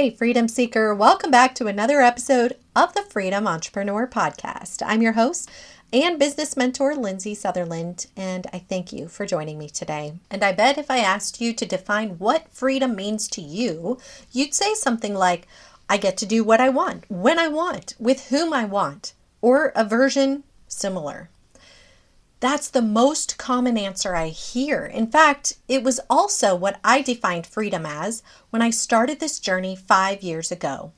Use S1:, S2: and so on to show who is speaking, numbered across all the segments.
S1: Hey, Freedom Seeker, welcome back to another episode of the Freedom Entrepreneur Podcast. I'm your host and business mentor, Lindsay Sutherland, and I thank you for joining me today. And I bet if I asked you to define what freedom means to you, you'd say something like, I get to do what I want, when I want, with whom I want, or a version similar. That's the most common answer I hear. In fact, it was also what I defined freedom as when I started this journey 5 years ago.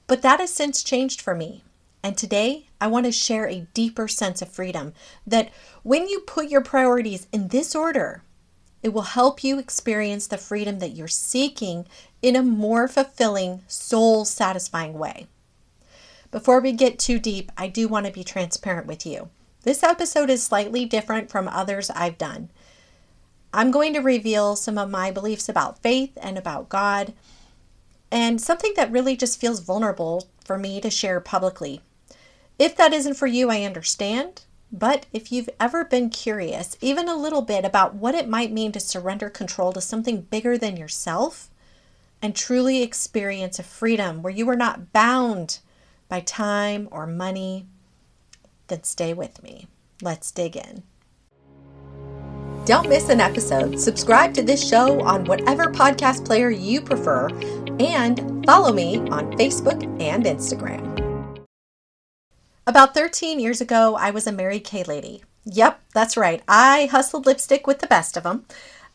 S1: But that has since changed for me. And today, I want to share a deeper sense of freedom that when you put your priorities in this order, it will help you experience the freedom that you're seeking in a more fulfilling, soul-satisfying way. Before we get too deep, I do want to be transparent with you. This episode is slightly different from others I've done. I'm going to reveal some of my beliefs about faith and about God, and something that really just feels vulnerable for me to share publicly. If that isn't for you, I understand, but if you've ever been curious, even a little bit, about what it might mean to surrender control to something bigger than yourself and truly experience a freedom where you are not bound by time or money, then stay with me. Let's dig in. Don't miss an episode. Subscribe to this show on whatever podcast player you prefer and follow me on Facebook and Instagram. About 13 years ago, I was a Mary Kay lady. Yep, that's right. I hustled lipstick with the best of them.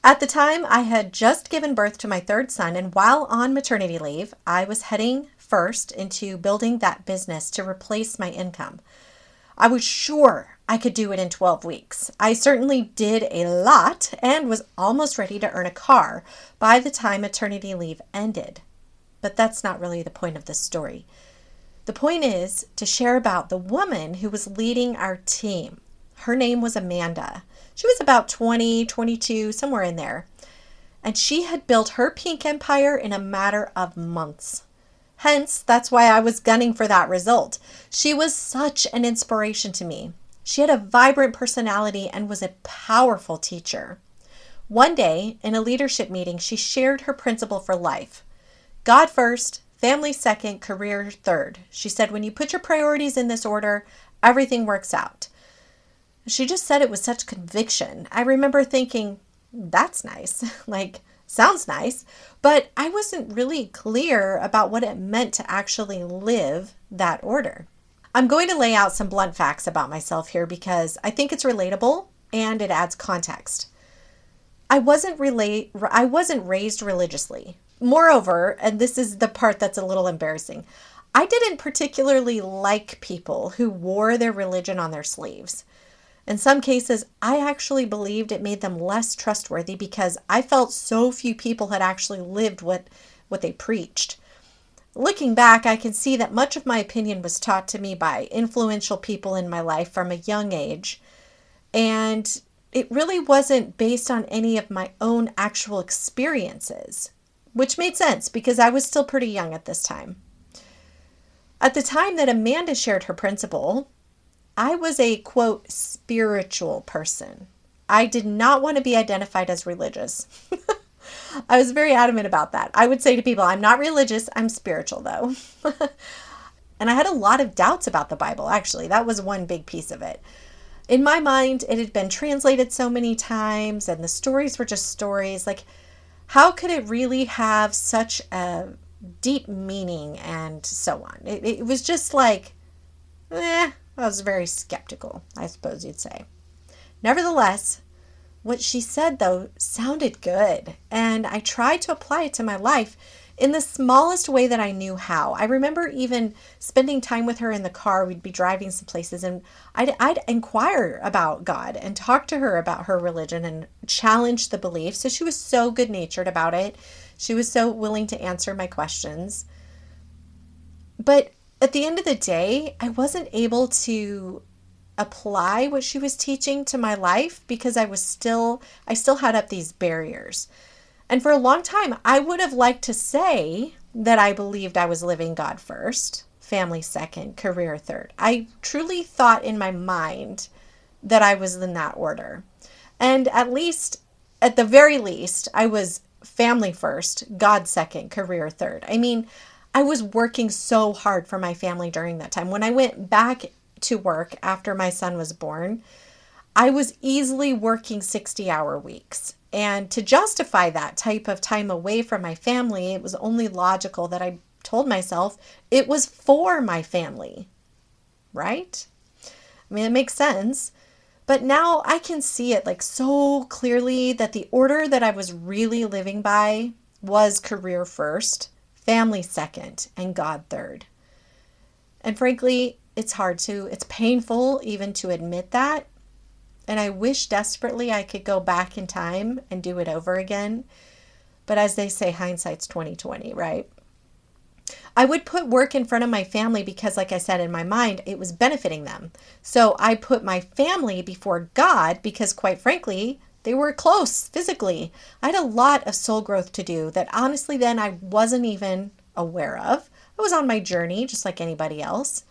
S1: At the time, I had just given birth to my third son, and while on maternity leave, I was heading first into building that business to replace my income. I was sure I could do it in 12 weeks. I certainly did a lot and was almost ready to earn a car by the time maternity leave ended. But that's not really the point of this story. The point is to share about the woman who was leading our team. Her name was Amanda. She was about 20, 22, somewhere in there. And she had built her pink empire in a matter of months. Hence, that's why I was gunning for that result. She was such an inspiration to me. She had a vibrant personality and was a powerful teacher. One day, in a leadership meeting, she shared her principle for life. God first, family second, career third. She said, when you put your priorities in this order, everything works out. She just said it with such conviction. I remember thinking, that's nice. Sounds nice, but I wasn't really clear about what it meant to actually live that order. I'm going to lay out some blunt facts about myself here because I think it's relatable and it adds context. I wasn't raised religiously. Moreover, and this is the part that's a little embarrassing, I didn't particularly like people who wore their religion on their sleeves. In some cases, I actually believed it made them less trustworthy because I felt so few people had actually lived what they preached. Looking back, I can see that much of my opinion was taught to me by influential people in my life from a young age, and it really wasn't based on any of my own actual experiences, which made sense because I was still pretty young at this time. At the time that Amanda shared her principle, I was a, quote, spiritual person. I did not want to be identified as religious. I was very adamant about that. I would say to people, I'm not religious, I'm spiritual though. And I had a lot of doubts about the Bible, actually. That was one big piece of it. In my mind, it had been translated so many times and the stories were just stories. How could it really have such a deep meaning and so on? It was just I was very skeptical, I suppose you'd say. Nevertheless, what she said, though, sounded good, and I tried to apply it to my life in the smallest way that I knew how. I remember even spending time with her in the car. We'd be driving some places, and I'd inquire about God and talk to her about her religion and challenge the beliefs. So she was so good-natured about it. She was so willing to answer my questions. But at the end of the day, I wasn't able to apply what she was teaching to my life because I still had up these barriers. And for a long time, I would have liked to say that I believed I was living God first, family second, career third. I truly thought in my mind that I was in that order. And at the very least, I was family first, God second, career third. I mean, I was working so hard for my family during that time. When I went back to work after my son was born, I was easily working 60-hour weeks. And to justify that type of time away from my family, it was only logical that I told myself it was for my family, right? I mean, it makes sense. But now I can see it like so clearly that the order that I was really living by was career first, family second, and God third. And frankly, it's painful even to admit that. And I wish desperately I could go back in time and do it over again. But as they say, hindsight's 20/20, right? I would put work in front of my family because, like I said, in my mind, it was benefiting them. So I put my family before God because, quite frankly, they were close physically. I had a lot of soul growth to do that honestly then I wasn't even aware of. I was on my journey just like anybody else.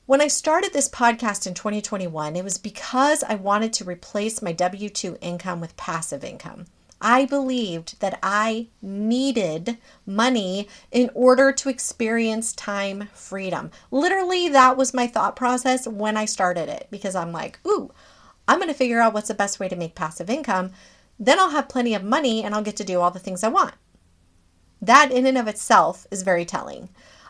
S1: When I started this podcast in 2021, it was because I wanted to replace my W-2 income with passive income. I believed that I needed money in order to experience time freedom. Literally, that was my thought process when I started it because I'm like, ooh, I'm going to figure out what's the best way to make passive income. Then I'll have plenty of money and I'll get to do all the things I want. That in and of itself is very telling.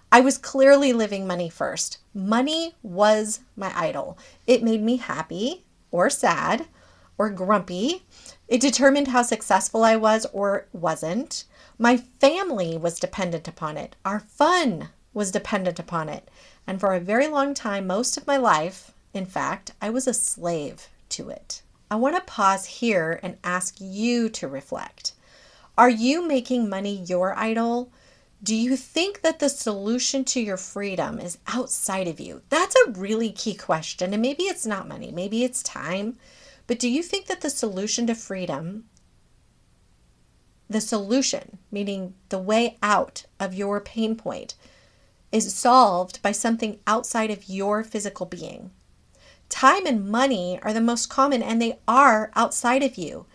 S1: I was clearly living money first. Money was my idol. It made me happy or sad or grumpy. It determined how successful I was or wasn't. My family was dependent upon it. Our fun was dependent upon it. And for a very long time, most of my life, in fact, I was a slave to it. I want to pause here and ask you to reflect. Are you making money your idol? Do you think that the solution to your freedom is outside of you? That's a really key question. And maybe it's not money, maybe it's time. But do you think that the solution to freedom, the solution, meaning the way out of your pain point, is solved by something outside of your physical being? Time and money are the most common, and they are outside of you.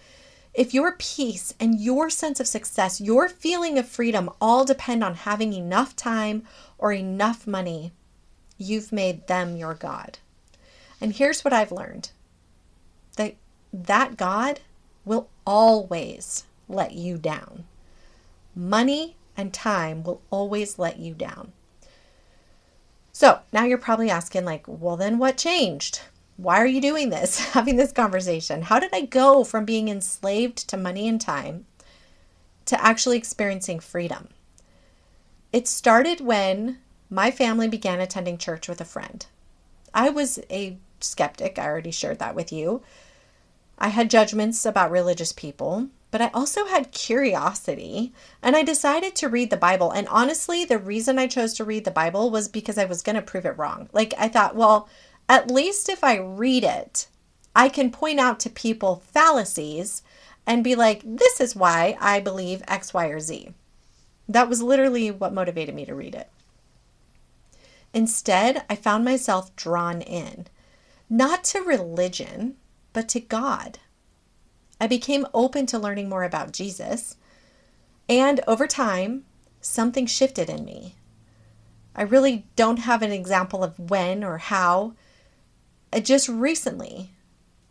S1: If your peace and your sense of success, your feeling of freedom all depend on having enough time or enough money, you've made them your God. And here's what I've learned. That God will always let you down. Money and time will always let you down. So now you're probably asking like, well, then what changed? Why are you doing this, having this conversation? How did I go from being enslaved to money and time to actually experiencing freedom? It started when my family began attending church with a friend. I was a skeptic. I already shared that with you. I had judgments about religious people, but I also had curiosity, and I decided to read the Bible. And honestly, the reason I chose to read the Bible was because I was going to prove it wrong. Like I thought, well, at least if I read it, I can point out to people fallacies and be like, this is why I believe X, Y, or Z. That was literally what motivated me to read it. Instead, I found myself drawn in, not to religion, but to God. I became open to learning more about Jesus, and over time, something shifted in me. I really don't have an example of when or how. It just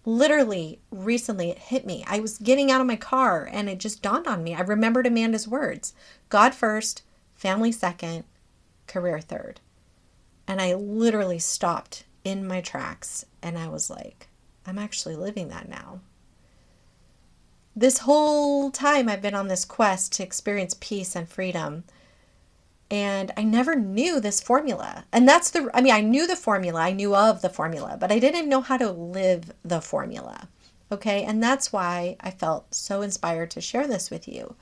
S1: literally recently, it hit me. I was getting out of my car and it just dawned on me. I remembered Amanda's words: God first, family second, career third. And I literally stopped in my tracks and I was like, I'm actually living that now. This whole time I've been on this quest to experience peace and freedom. And I never knew this formula. And I knew the formula, I knew of the formula, but I didn't know how to live the formula. Okay. And that's why I felt so inspired to share this with you.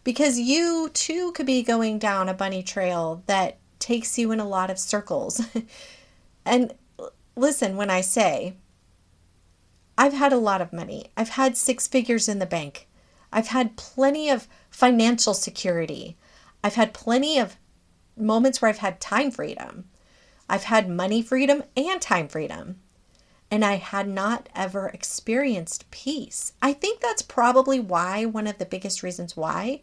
S1: Because you too could be going down a bunny trail that takes you in a lot of circles. And listen, when I say, I've had a lot of money. I've had 6 figures in the bank. I've had plenty of financial security. I've had plenty of moments where I've had time freedom. I've had money freedom and time freedom. and I had not ever experienced peace. I think that's probably why, one of the biggest reasons why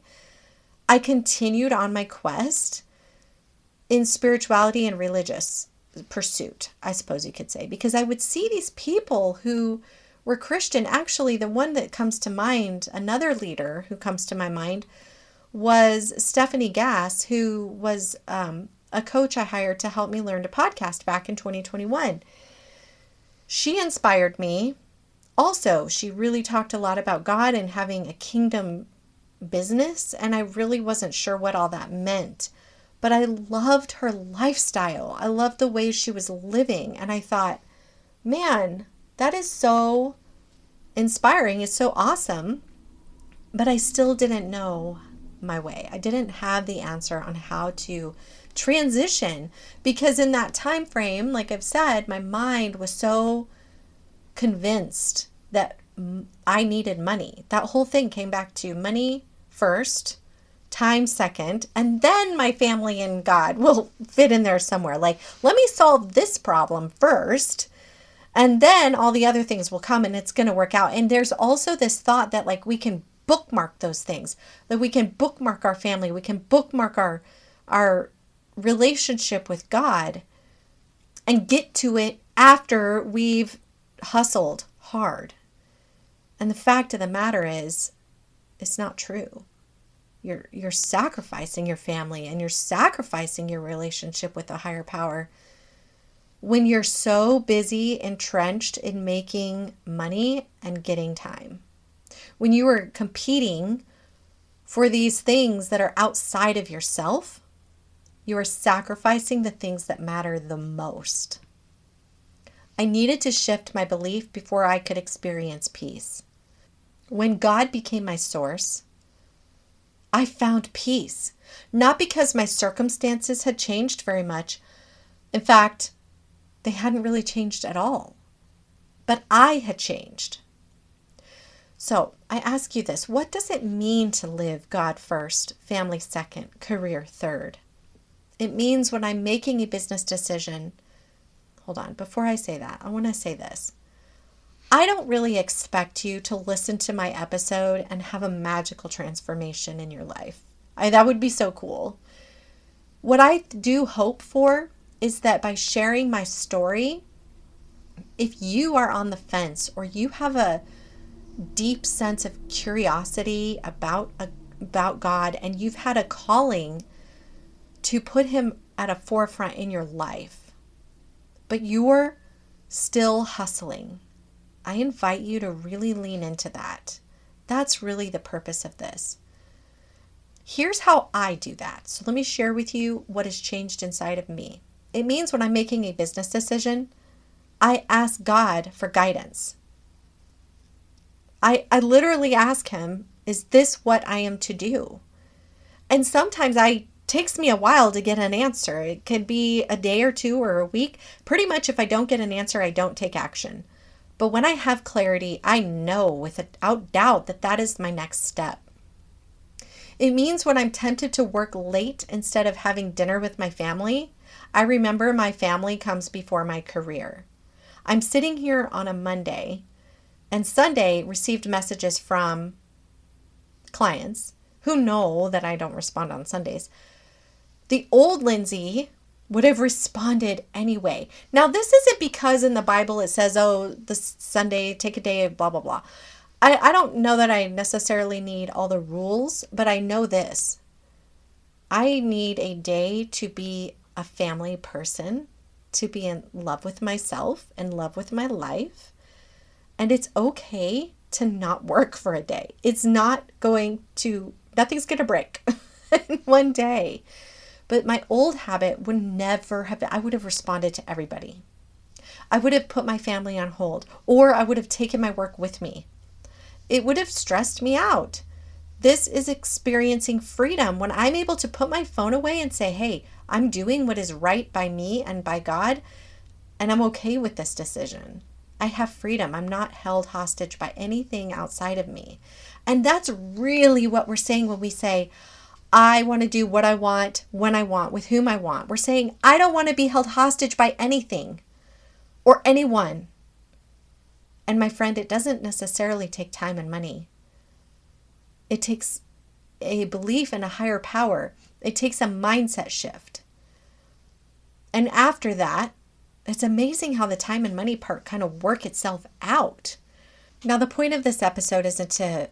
S1: I continued on my quest in spirituality and religious pursuit, I suppose you could say, because I would see these people who were Christian. Actually, the one that comes to mind, another leader who comes to my mind, was Stephanie Gass, who was a coach I hired to help me learn to podcast back in 2021. She inspired me. Also, she really talked a lot about God and having a kingdom business, and I really wasn't sure what all that meant. But I loved her lifestyle. I loved the way she was living, and I thought, man, that is so inspiring. It's so awesome. But I still didn't know my way. I didn't have the answer on how to transition, because in that time frame, like I've said, my mind was so convinced that I needed money. That whole thing came back to money first, time second, and then my family and God will fit in there somewhere. Like, let me solve this problem first, and then all the other things will come and it's going to work out. And there's also this thought that like we can bookmark those things, that we can bookmark our family, we can bookmark our relationship with God and get to it after we've hustled hard. And the fact of the matter is, it's not true. You're sacrificing your family and you're sacrificing your relationship with a higher power when you're so busy entrenched in making money and getting time. When you are competing for these things that are outside of yourself, you are sacrificing the things that matter the most. I needed to shift my belief before I could experience peace. When God became my source, I found peace, not because my circumstances had changed very much. In fact, they hadn't really changed at all, but I had changed. So I ask you this, what does it mean to live God first, family second, career third? It means when I'm making a business decision, hold on, before I say that, I want to say this. I don't really expect you to listen to my episode and have a magical transformation in your life. That would be so cool. What I do hope for is that by sharing my story, if you are on the fence or you have a deep sense of curiosity about God and you've had a calling to put him at a forefront in your life, but you're still hustling, I invite you to really lean into that. That's really the purpose of this. Here's how I do that. So let me share with you what has changed inside of me. It means when I'm making a business decision, I ask God for guidance. I literally ask him, is this what I am to do? And sometimes it takes me a while to get an answer. It could be a day or two or a week. Pretty much if I don't get an answer, I don't take action. But when I have clarity, I know without doubt that that is my next step. It means when I'm tempted to work late instead of having dinner with my family, I remember my family comes before my career. I'm sitting here on a Monday and Sunday received messages from clients who know that I don't respond on Sundays. The old Lindsay would have responded anyway. Now, this isn't because in the Bible it says, oh, this Sunday, take a day, blah, blah, blah. I don't know that I necessarily need all the rules, but I know this. I need a day to be a family person, to be in love with myself, in love with my life. And it's okay to not work for a day. It's nothing's going to break in one day. But my old habit would never have, I would have responded to everybody. I would have put my family on hold, or I would have taken my work with me. It would have stressed me out. This is experiencing freedom when I'm able to put my phone away and say, hey, I'm doing what is right by me and by God, and I'm okay with this decision. I have freedom. I'm not held hostage by anything outside of me. And that's really what we're saying when we say, I want to do what I want, when I want, with whom I want. We're saying, I don't want to be held hostage by anything or anyone. And my friend, it doesn't necessarily take time and money. It takes a belief in a higher power. It takes a mindset shift. And after that, it's amazing how the time and money part kind of work itself out. Now, the point of this episode isn't to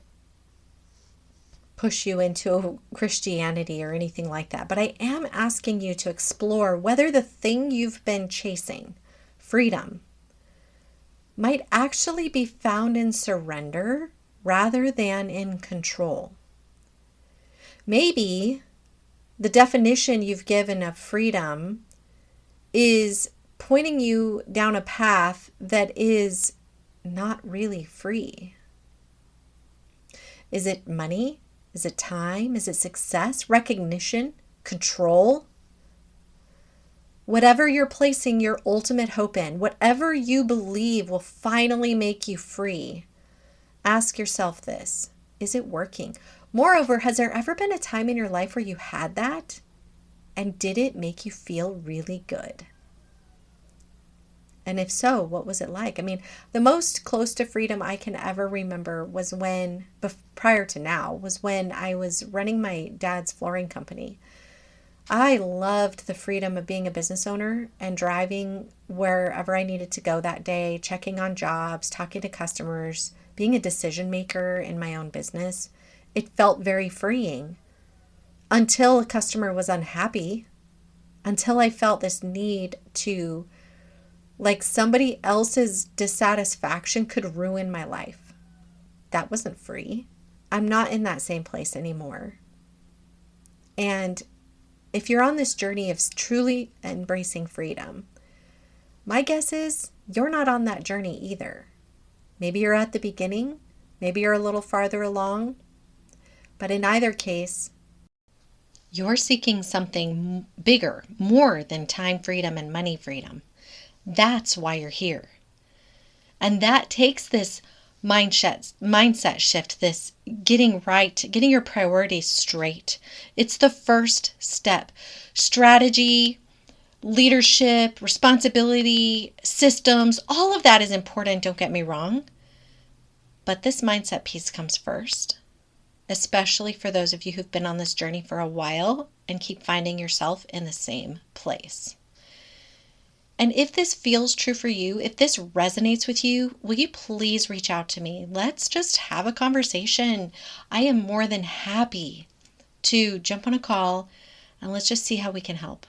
S1: push you into Christianity or anything like that, but I am asking you to explore whether the thing you've been chasing, freedom, might actually be found in surrender rather than in control. Maybe the definition you've given of freedom is pointing you down a path that is not really free. Is it money? Is it time? Is it success? Recognition? Control? Whatever you're placing your ultimate hope in, whatever you believe will finally make you free, ask yourself this: is it working? Moreover, has there ever been a time in your life where you had that? And did it make you feel really good? And if so, what was it like? I mean, the most close to freedom I can ever remember was when, prior to now, was when I was running my dad's flooring company. I loved the freedom of being a business owner and driving wherever I needed to go that day, checking on jobs, talking to customers, being a decision maker in my own business. It felt very freeing until a customer was unhappy, until I felt this need to, like, somebody else's dissatisfaction could ruin my life. That wasn't free. I'm not in that same place anymore. And if you're on this journey of truly embracing freedom, my guess is you're not on that journey either. Maybe you're at the beginning, maybe you're a little farther along, but in either case, you're seeking something bigger, more than time freedom and money freedom. That's why you're here. And that takes this mindset shift, this getting right, getting your priorities straight. It's the first step. Strategy, leadership, responsibility, systems, all of that is important, don't get me wrong. But this mindset piece comes first, especially for those of you who've been on this journey for a while and keep finding yourself in the same place. And if this feels true for you, if this resonates with you, will you please reach out to me? Let's just have a conversation. I am more than happy to jump on a call and let's just see how we can help.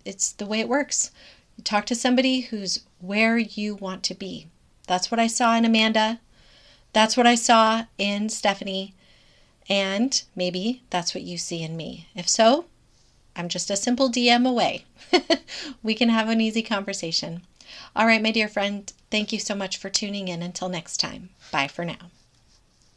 S1: It's the way it works. You talk to somebody who's where you want to be. That's what I saw in Amanda. That's what I saw in Stephanie. And maybe that's what you see in me. If so, I'm just a simple DM away. We can have an easy conversation. All right, my dear friend, thank you so much for tuning in. Until next time, bye for now.